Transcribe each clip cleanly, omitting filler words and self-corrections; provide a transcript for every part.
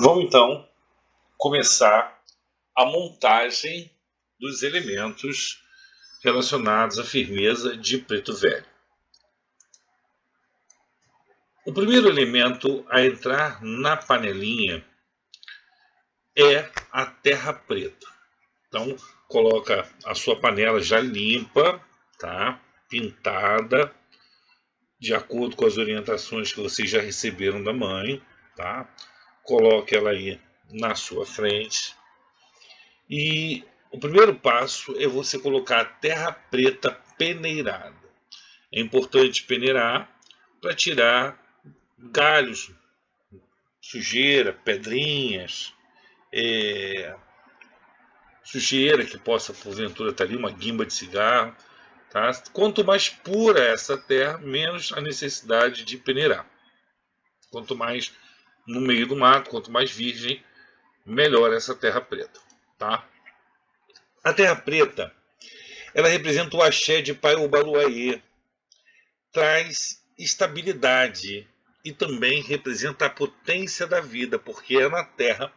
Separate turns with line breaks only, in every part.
Vamos então começar a montagem dos elementos relacionados à firmeza de preto velho. O primeiro elemento a entrar na panelinha é a terra preta. Então, coloca a sua panela já limpa, tá? Pintada, de acordo com as orientações que vocês já receberam da mãe, tá? Coloque ela aí na sua frente. E o primeiro passo é você colocar a terra preta peneirada. É importante peneirar para tirar galhos, sujeira, pedrinhas, sujeira que possa porventura estar ali, uma guimba de cigarro. Tá? Quanto mais pura essa terra, menos a necessidade de peneirar. Quanto mais no meio do mato, quanto mais virgem, melhor essa terra preta. Tá? A terra preta, ela representa o axé de Pai Obaluayê, traz estabilidade e também representa a potência da vida, porque é na terra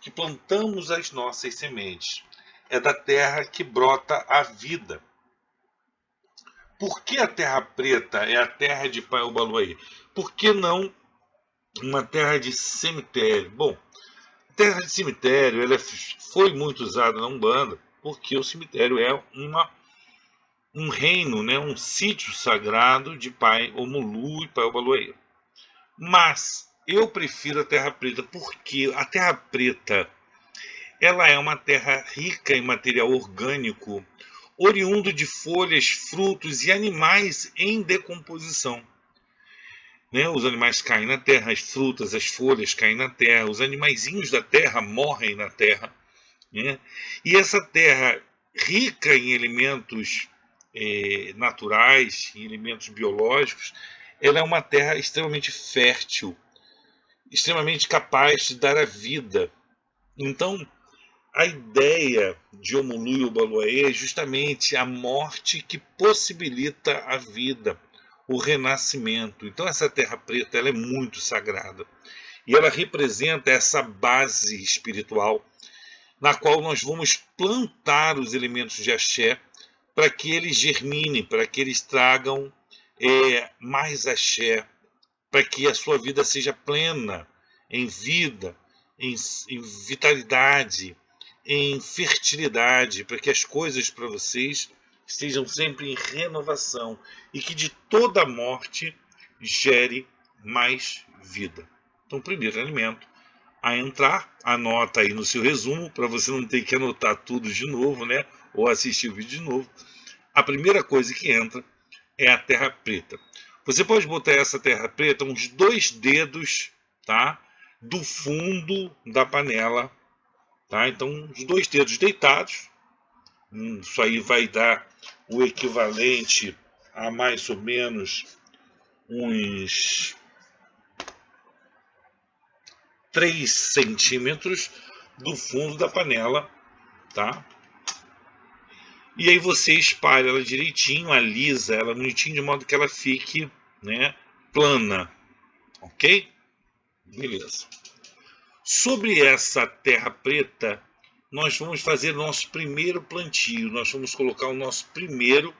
que plantamos as nossas sementes. É da terra que brota a vida. Por que a terra preta é a terra de Pai Obaluayê? Por que não uma terra de cemitério? Bom, a terra de cemitério ela foi muito usada na Umbanda, porque o cemitério é um reino, né, um sítio sagrado de Pai Omulu e Pai Obaluayê. Mas eu prefiro a terra preta porque a terra preta ela é uma terra rica em material orgânico, oriundo de folhas, frutos e animais em decomposição. Né? Os animais caem na terra, as frutas, as folhas caem na terra, os animaizinhos da terra morrem na terra. Né? E essa terra rica em elementos naturais, em elementos biológicos, ela é uma terra extremamente fértil, extremamente capaz de dar a vida. Então, a ideia de Omulu e Obaluayê é justamente a morte que possibilita a vida, o renascimento. Então, essa terra preta ela é muito sagrada. E ela representa essa base espiritual na qual nós vamos plantar os elementos de axé para que eles germinem, para que eles tragam mais axé, para que a sua vida seja plena em vida, em vitalidade, em fertilidade, para que as coisas para vocês estejam sempre em renovação e que de toda morte gere mais vida. Então, primeiro alimento a entrar, anota aí no seu resumo, para você não ter que anotar tudo de novo, né? Ou assistir o vídeo de novo. A primeira coisa que entra é a terra preta. Você pode botar essa terra preta uns 2 dedos, tá? Do fundo da panela, tá? Então, os 2 dedos deitados. Isso aí vai dar o equivalente a mais ou menos uns 3 centímetros do fundo da panela, tá? E aí você espalha ela direitinho, alisa ela bonitinho, de modo que ela fique, né, plana, ok? Beleza. Sobre essa terra preta, nós vamos fazer nosso primeiro plantio, nós vamos colocar o nosso primeiro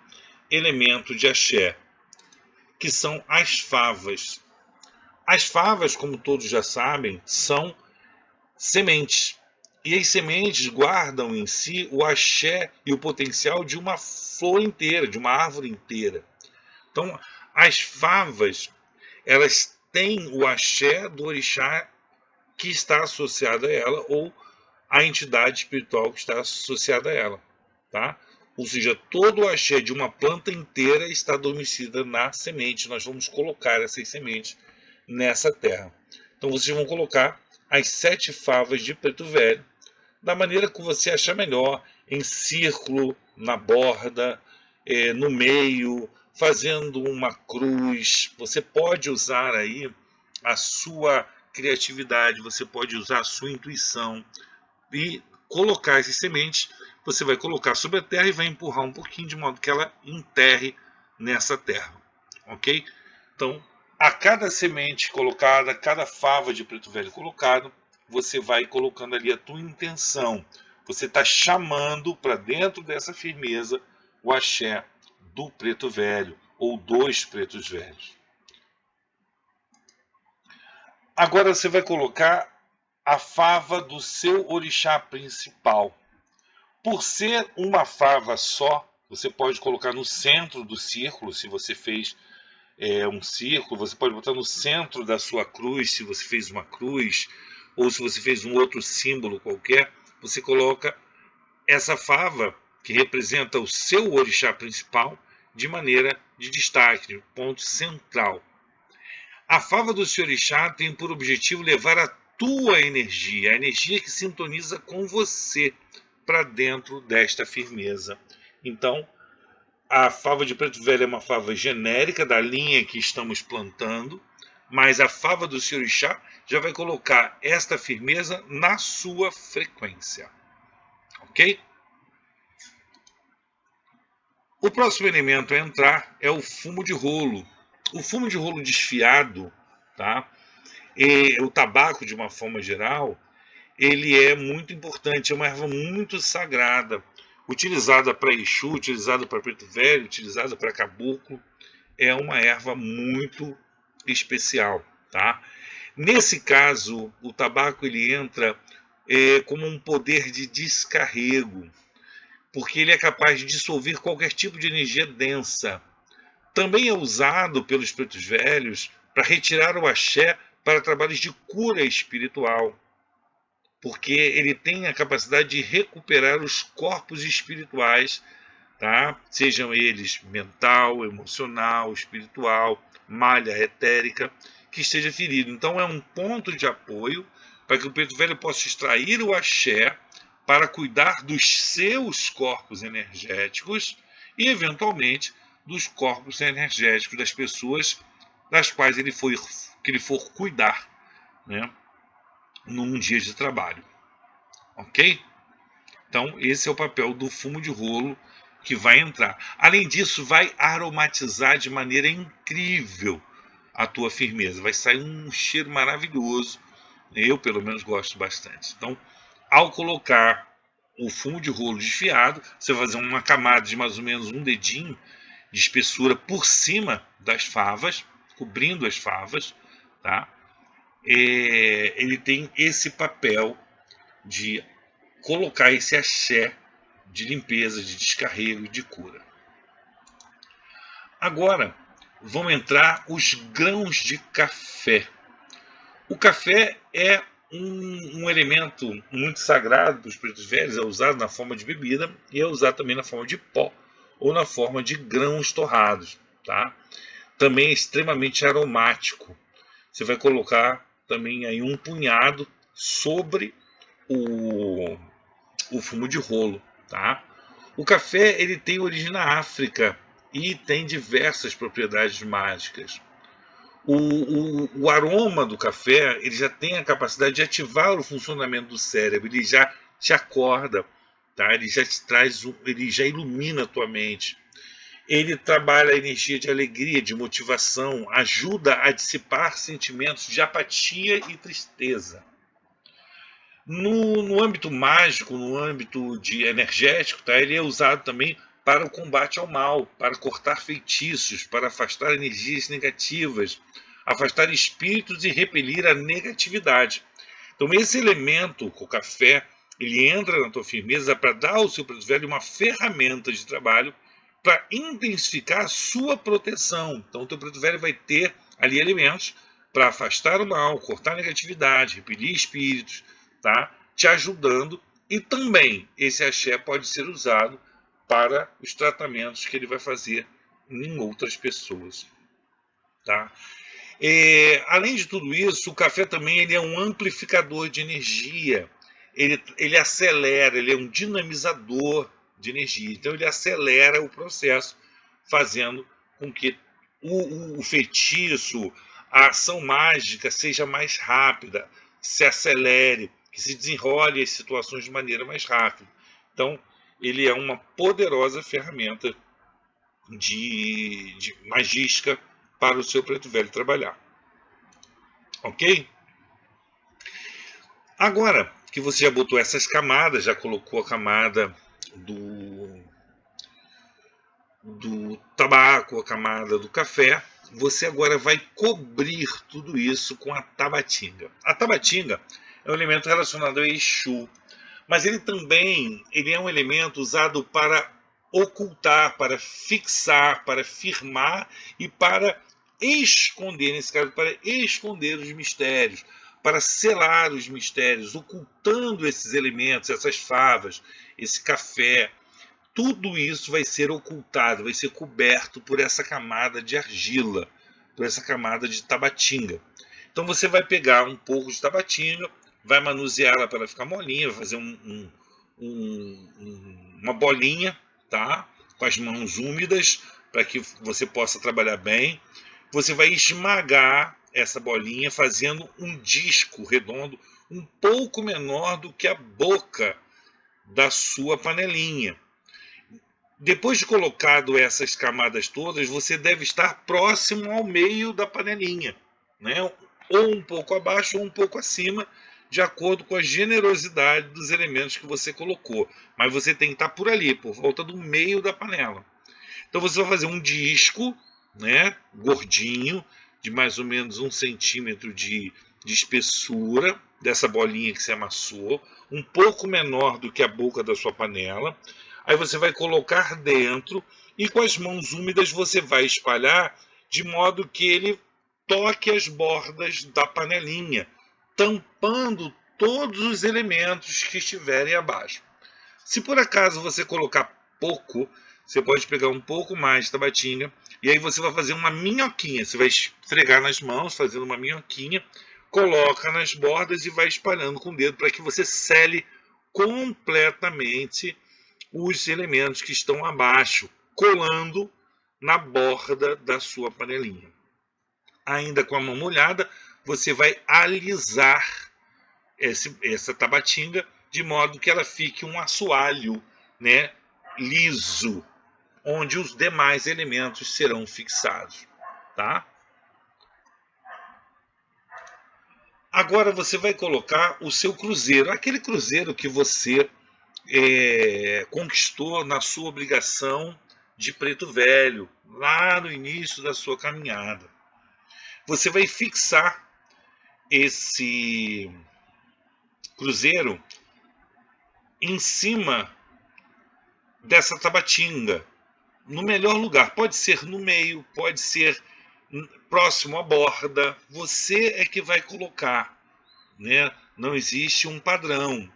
elemento de axé, que são as favas. As favas, como todos já sabem, são sementes. E as sementes guardam em si o axé e o potencial de uma flor inteira, de uma árvore inteira. Então, as favas, elas têm o axé do orixá que está associado a ela ou a entidade espiritual que está associada a ela. Tá? Ou seja, todo o axé de uma planta inteira está adormecida na semente. Nós vamos colocar essas sementes nessa terra. Então, vocês vão colocar as 7 favas de preto velho, da maneira que você achar melhor, em círculo, na borda, no meio, fazendo uma cruz. Você pode usar aí a sua criatividade, você pode usar a sua intuição e colocar essas sementes. Você vai colocar sobre a terra e vai empurrar um pouquinho de modo que ela enterre nessa terra, ok? Então, a cada semente colocada, a cada fava de preto velho colocado, você vai colocando ali a tua intenção. Você está chamando para dentro dessa firmeza o axé do preto velho ou dos pretos velhos. Agora você vai colocar a fava do seu orixá principal. Por ser uma fava só, você pode colocar no centro do círculo, se você fez um círculo, você pode botar no centro da sua cruz, se você fez uma cruz, ou se você fez um outro símbolo qualquer, você coloca essa fava, que representa o seu orixá principal, de maneira de destaque, de ponto central. A fava do seu orixá tem por objetivo levar a tua energia, a energia que sintoniza com você, para dentro desta firmeza. Então, a fava de preto velho é uma fava genérica da linha que estamos plantando, mas a fava do seu orixá já vai colocar esta firmeza na sua frequência. Ok? O próximo elemento a entrar é o fumo de rolo. O fumo de rolo desfiado, tá? E o tabaco, de uma forma geral, ele é muito importante, é uma erva muito sagrada, utilizada para Exu, utilizada para preto velho, utilizada para caboclo, é uma erva muito especial, tá? Nesse caso, o tabaco ele entra como um poder de descarrego, porque ele é capaz de dissolver qualquer tipo de energia densa. Também é usado pelos pretos velhos para retirar o axé para trabalhos de cura espiritual, porque ele tem a capacidade de recuperar os corpos espirituais, tá? Sejam eles mental, emocional, espiritual, malha etérica, que esteja ferido. Então é um ponto de apoio para que o preto velho possa extrair o axé para cuidar dos seus corpos energéticos e, eventualmente, dos corpos energéticos das pessoas das quais ele for cuidar, né, num dia de trabalho. Ok? Então, esse é o papel do fumo de rolo que vai entrar. Além disso, vai aromatizar de maneira incrível a tua firmeza. Vai sair um cheiro maravilhoso. Eu, pelo menos, gosto bastante. Então, ao colocar o fumo de rolo desfiado, você vai fazer uma camada de mais ou menos um dedinho de espessura por cima das favas, cobrindo as favas, tá? Ele tem esse papel de colocar esse axé de limpeza, de descarrego, de cura. Agora, vão entrar os grãos de café. O café é um elemento muito sagrado para os pretos velhos, é usado na forma de bebida e é usado também na forma de pó ou na forma de grãos torrados, tá? Também é extremamente aromático. Você vai colocar também aí um punhado sobre o fumo de rolo, tá? O café ele tem origem na África e tem diversas propriedades mágicas. O aroma do café ele já tem a capacidade de ativar o funcionamento do cérebro, ele já te acorda, tá? Ele já te traz, ele já ilumina a tua mente. Ele trabalha a energia de alegria, de motivação, ajuda a dissipar sentimentos de apatia e tristeza. No âmbito mágico, no âmbito de energético, tá? Ele é usado também para o combate ao mal, para cortar feitiços, para afastar energias negativas, afastar espíritos e repelir a negatividade. Então esse elemento, o café, ele entra na tua firmeza para dar ao seu preto velho uma ferramenta de trabalho para intensificar a sua proteção. Então o teu preto velho vai ter ali elementos para afastar o mal, cortar a negatividade, repelir espíritos, tá? Te ajudando, e também esse axé pode ser usado para os tratamentos que ele vai fazer em outras pessoas, tá? Além de tudo isso, o café também ele é um amplificador de energia, ele acelera, ele é um dinamizador de energia, então ele acelera o processo, fazendo com que o feitiço, a ação mágica seja mais rápida, se acelere, que se desenrole as situações de maneira mais rápida. Então, ele é uma poderosa ferramenta de magística para o seu preto velho trabalhar. Ok? Agora que você já botou essas camadas, já colocou a camada do tabaco, a camada do café, você agora vai cobrir tudo isso com a tabatinga. A tabatinga é um elemento relacionado ao Exu, mas ele é um elemento usado para ocultar, para fixar, para firmar e para esconder, nesse caso, para esconder os mistérios, para selar os mistérios, ocultando esses elementos, essas favas, esse café. Tudo isso vai ser ocultado, vai ser coberto por essa camada de argila, por essa camada de tabatinga. Então você vai pegar um pouco de tabatinga, vai manusear ela para ela ficar molinha, vai fazer uma bolinha, tá? Com as mãos úmidas, para que você possa trabalhar bem. Você vai esmagar essa bolinha fazendo um disco redondo um pouco menor do que a boca da sua panelinha. Depois de colocado essas camadas todas, você deve estar próximo ao meio da panelinha, né? Ou um pouco abaixo ou um pouco acima, de acordo com a generosidade dos elementos que você colocou. Mas você tem que estar por ali, por volta do meio da panela. Então você vai fazer um disco, né, gordinho, de mais ou menos 1 centímetro de espessura, dessa bolinha que você amassou, um pouco menor do que a boca da sua panela. Aí você vai colocar dentro e com as mãos úmidas você vai espalhar de modo que ele toque as bordas da panelinha, tampando todos os elementos que estiverem abaixo. Se por acaso você colocar pouco, você pode pegar um pouco mais de tabatinga e aí você vai fazer uma minhoquinha. Você vai esfregar nas mãos, fazendo uma minhoquinha, coloca nas bordas e vai espalhando com o dedo para que você sele completamente os elementos que estão abaixo, colando na borda da sua panelinha. Ainda com a mão molhada, você vai alisar essa tabatinga de modo que ela fique um assoalho, né, liso, onde os demais elementos serão fixados, tá? Agora você vai colocar o seu cruzeiro, aquele cruzeiro que você conquistou na sua obrigação de Preto Velho, lá no início da sua caminhada. Você vai fixar esse cruzeiro em cima dessa tabatinga, no melhor lugar. Pode ser no meio, pode ser próximo à borda. Você é que vai colocar, né? Não existe um padrão.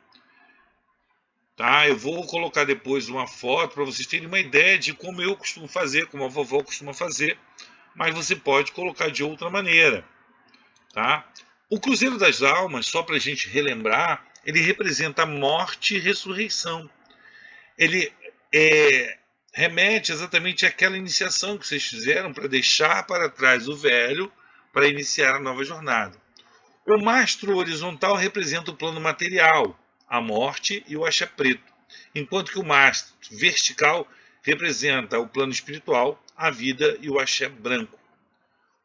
Tá? Eu vou colocar depois uma foto para vocês terem uma ideia de como eu costumo fazer, como a vovó costuma fazer, mas você pode colocar de outra maneira. Tá? O Cruzeiro das Almas, só para a gente relembrar, ele representa a morte e ressurreição. Ele remete exatamente àquela iniciação que vocês fizeram para deixar para trás o velho para iniciar a nova jornada. O mastro horizontal representa o plano material, a morte e o axé preto, enquanto que o mastro vertical representa o plano espiritual, a vida e o axé branco.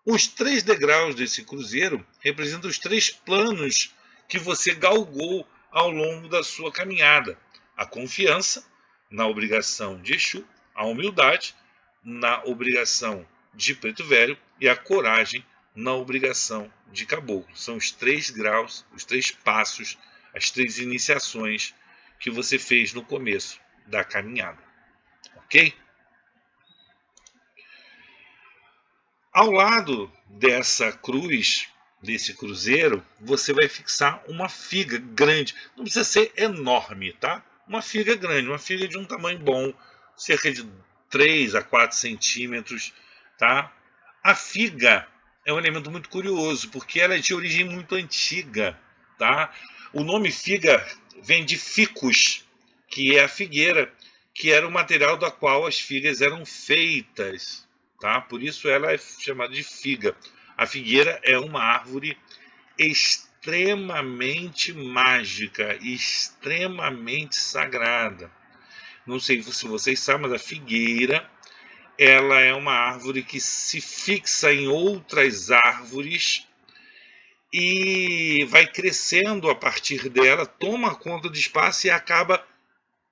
Os 3 degraus desse cruzeiro representam os 3 planos que você galgou ao longo da sua caminhada: a confiança na obrigação de Exu, a humildade na obrigação de Preto Velho e a coragem na obrigação de Caboclo. São os 3 graus, os 3 passos, as 3 iniciações que você fez no começo da caminhada. Ok? Ao lado dessa cruz, desse cruzeiro, você vai fixar uma figa grande. Não precisa ser enorme, tá? Uma figa grande, uma figa de um tamanho bom, cerca de 3 a 4 centímetros, tá? A figa é um elemento muito curioso, porque ela é de origem muito antiga, tá? O nome figa vem de ficus, que é a figueira, que era o material da qual as figas eram feitas, tá? Por isso ela é chamada de figa. A figueira é uma árvore extremamente mágica, extremamente sagrada. Não sei se vocês sabem, mas a figueira, ela é uma árvore que se fixa em outras árvores e vai crescendo a partir dela, toma conta do espaço e acaba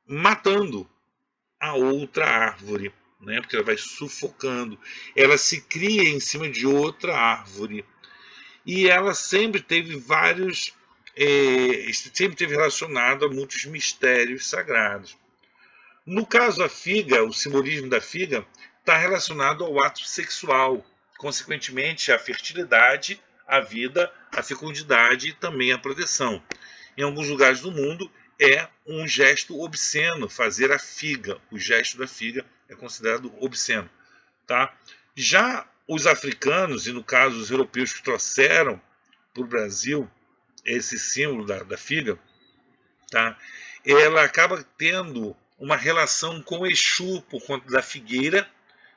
matando a outra árvore, né? Porque ela vai sufocando. Ela se cria em cima de outra árvore. E ela sempre teve sempre teve relacionado a muitos mistérios sagrados. No caso, a figa, o simbolismo da figa, está relacionado ao ato sexual, consequentemente, à fertilidade, à vida, à fecundidade e também à proteção. Em alguns lugares do mundo, é um gesto obsceno fazer a figa. O gesto da figa é considerado obsceno. Tá? Já os africanos, e no caso os europeus que trouxeram para o Brasil esse símbolo da figa, tá? Ela acaba tendo uma relação com Exu por conta da figueira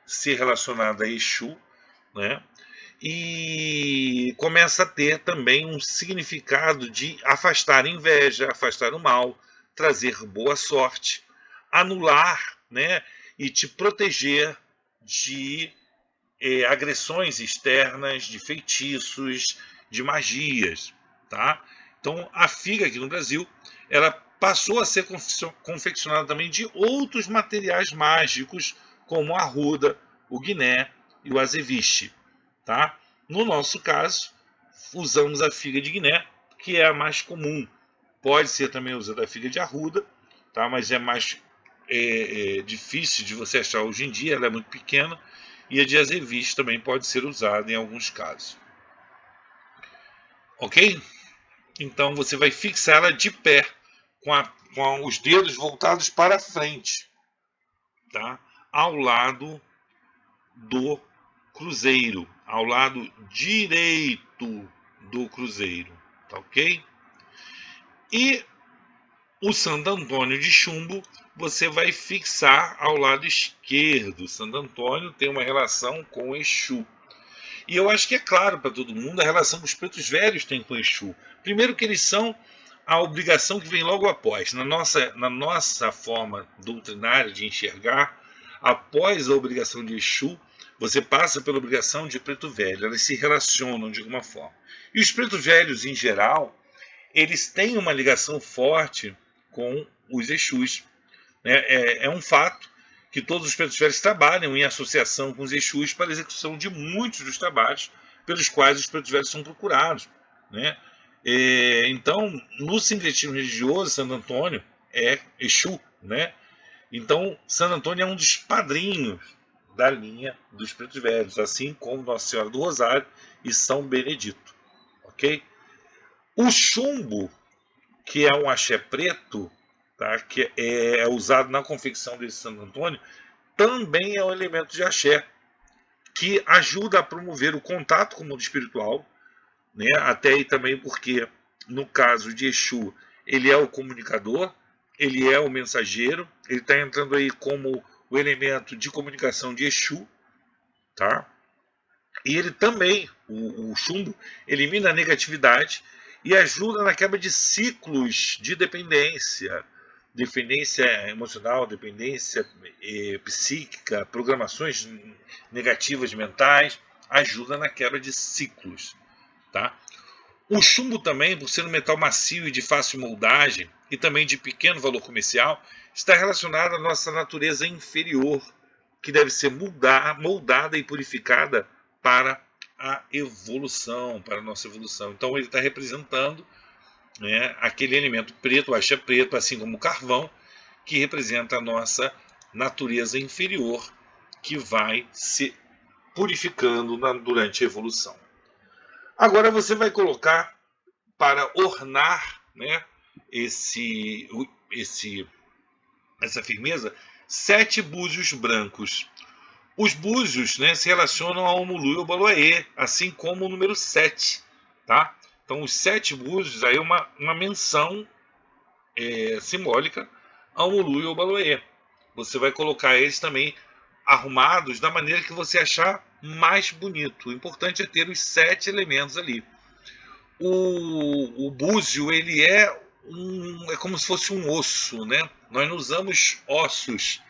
ser relacionada a Exu, né? E começa a ter também um significado de afastar a inveja, afastar o mal, trazer boa sorte, anular, né? E te proteger de agressões externas, de feitiços, de magias, tá? Então a figa aqui no Brasil, ela passou a ser confeccionada também de outros materiais mágicos, como a arruda, o guiné e o azeviche, tá? No nosso caso, usamos a figa de guiné, que é a mais comum. Pode ser também usada a figa de arruda, tá? Mas é mais difícil de você achar hoje em dia, ela é muito pequena. E a de azeviche também pode ser usada em alguns casos. Ok? Então você vai fixá-la de pé, com os dedos voltados para frente, tá? Ao lado do cruzeiro, ao lado direito do cruzeiro, tá ok? E o Santo Antônio de chumbo você vai fixar ao lado esquerdo. Santo Antônio tem uma relação com Exu. E eu acho que é claro para todo mundo a relação que os pretos velhos têm com Exu. Primeiro que eles são a obrigação que vem logo após. Na nossa forma doutrinária de enxergar, após a obrigação de Exu, você passa pela obrigação de preto velho. Elas se relacionam de alguma forma. E os pretos velhos, em geral, eles têm uma ligação forte com os Exus. É um fato que todos os pretos velhos trabalham em associação com os Exus para a execução de muitos dos trabalhos pelos quais os pretos velhos são procurados, né? Então, no sincretismo religioso, Santo Antônio é Exu, né? Então, Santo Antônio é um dos padrinhos da linha dos pretos velhos, assim como Nossa Senhora do Rosário e São Benedito, ok? O chumbo, que é um axé preto, tá? Que é usado na confecção desse Santo Antônio, também é um elemento de axé, que ajuda a promover o contato com o mundo espiritual, né? Até aí também porque, no caso de Exu, ele é o comunicador, ele é o mensageiro, ele está entrando aí como o elemento de comunicação de Exu, tá? E ele também, o chumbo, elimina a negatividade e ajuda na quebra de ciclos de dependência emocional, dependência psíquica, programações negativas mentais, ajuda na quebra de ciclos, tá? O chumbo também, por ser um metal macio e de fácil moldagem e também de pequeno valor comercial, está relacionado à nossa natureza inferior, que deve ser moldada e purificada para a evolução, para a nossa evolução. Então ele está representando, né, aquele elemento preto, o axé preto, assim como o carvão, que representa a nossa natureza inferior, que vai se purificando durante a evolução. Agora você vai colocar para ornar, né, essa firmeza, 7 búzios brancos. Os búzios, né, se relacionam ao Omulu e ao Baloaê, assim como o número 7. Tá? Então, os 7 búzios aí é uma menção simbólica ao Omulu e ao Baloaê. Você vai colocar eles também arrumados da maneira que você achar mais bonito. O importante é ter os 7 elementos ali. O búzio, ele é como se fosse um osso, né? Nós não usamos ossos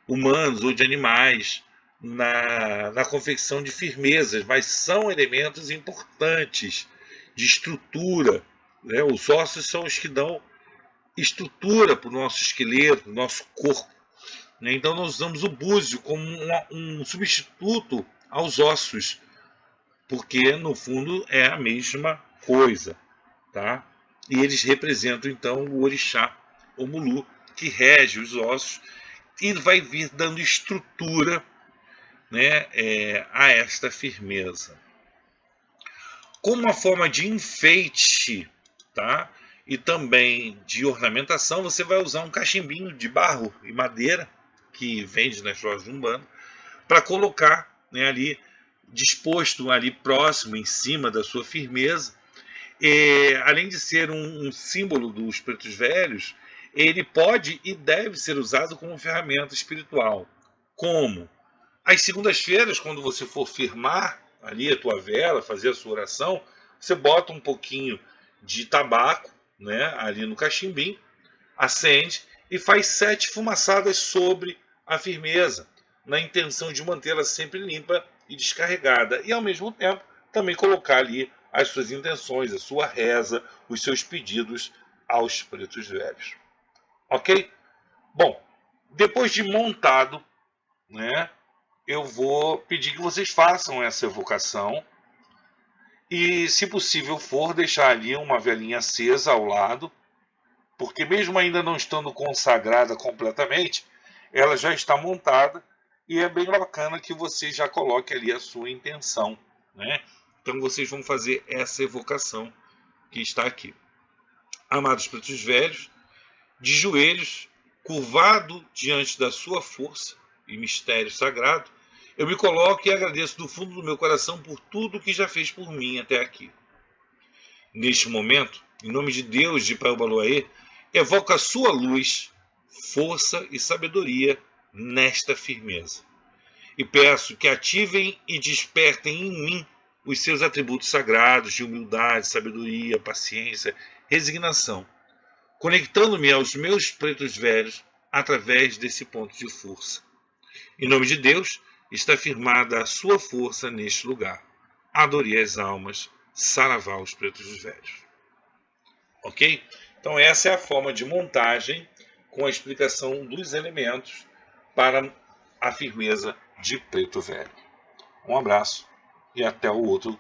humanos ou de animais na confecção de firmezas, mas são elementos importantes de estrutura, né? Os ossos são os que dão estrutura para o nosso esqueleto, nosso corpo, né? Então nós usamos o búzio como um substituto aos ossos, porque no fundo é a mesma coisa, tá? E eles representam então o orixá Omulu, que rege os ossos e vai vir dando estrutura, né, a esta firmeza. Como uma forma de enfeite, tá? E também de ornamentação, você vai usar um cachimbinho de barro e madeira que vende nas lojas de Umbanda para colocar, né, ali disposto ali próximo em cima da sua firmeza. Além de ser um símbolo dos pretos velhos, ele pode e deve ser usado como ferramenta espiritual. Como? Às segundas-feiras, quando você for firmar ali a tua vela, fazer a sua oração, você bota um pouquinho de tabaco, né, ali no cachimbinho, acende e faz 7 fumaçadas sobre a firmeza, na intenção de mantê-la sempre limpa e descarregada. E ao mesmo tempo também colocar ali as suas intenções, a sua reza, os seus pedidos aos pretos velhos. Ok? Bom, depois de montado, né, eu vou pedir que vocês façam essa evocação e, se possível for, deixar ali uma velinha acesa ao lado, porque mesmo ainda não estando consagrada completamente, ela já está montada e é bem bacana que você já coloque ali a sua intenção, né? Então vocês vão fazer essa evocação que está aqui. Amados pretos velhos, de joelhos, curvado diante da sua força e mistério sagrado, eu me coloco e agradeço do fundo do meu coração por tudo que já fez por mim até aqui. Neste momento, em nome de Deus de Paraubaloaê, evoco a sua luz, força e sabedoria nesta firmeza. E peço que ativem e despertem em mim os seus atributos sagrados de humildade, sabedoria, paciência, resignação, conectando-me aos meus pretos velhos através desse ponto de força. Em nome de Deus, está firmada a sua força neste lugar. Adorei as almas, saravá os pretos velhos. Ok? Então essa é a forma de montagem com a explicação dos elementos para a firmeza de preto velho. Um abraço e até o outro